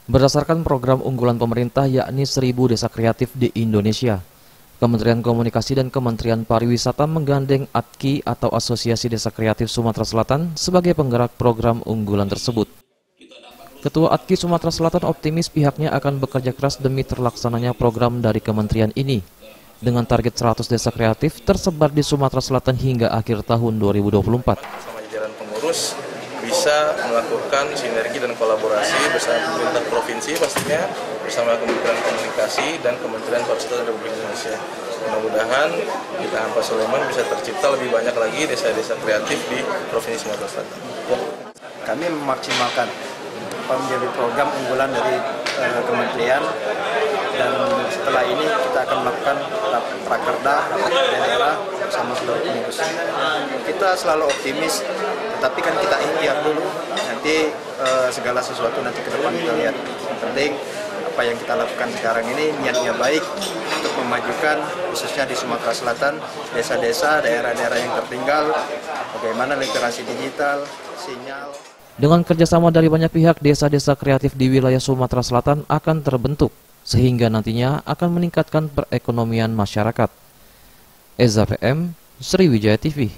Berdasarkan program unggulan pemerintah yakni 1000 Desa Kreatif di Indonesia, Kementerian Komunikasi dan Kementerian Pariwisata menggandeng ADKI atau Asosiasi Desa Kreatif Sumatera Selatan sebagai penggerak program unggulan tersebut. Ketua ADKI Sumatera Selatan optimis pihaknya akan bekerja keras demi terlaksananya program dari kementerian ini, dengan target 100 desa kreatif tersebar di Sumatera Selatan hingga akhir tahun 2024. Sama jajaran pengurus bisa melakukan sinergi dan kolaborasi bersama pemerintah provinsi pastinya, bersama Kementerian Komunikasi dan Kementerian Pariwisata Republik Indonesia. Mudah-mudahan di tangan Pak Sulaiman bisa tercipta lebih banyak lagi desa-desa kreatif di Provinsi Sumatera Selatan. Kami memaksimalkan menjadi program unggulan dari kementerian, dan setelah ini kita akan melakukan prakerda daerah bersama seluruh pengurus. Kita selalu optimis, tetapi kan kita ikhtiar dulu, nanti segala sesuatu nanti ke depan kita lihat. Yang penting apa yang kita lakukan sekarang ini niatnya baik untuk memajukan khususnya di Sumatera Selatan, desa-desa, daerah-daerah yang tertinggal, bagaimana literasi digital, sinyal. Dengan kerjasama dari banyak pihak, desa-desa kreatif di wilayah Sumatera Selatan akan terbentuk, sehingga nantinya akan meningkatkan perekonomian masyarakat. Eza PM, Sriwijaya TV.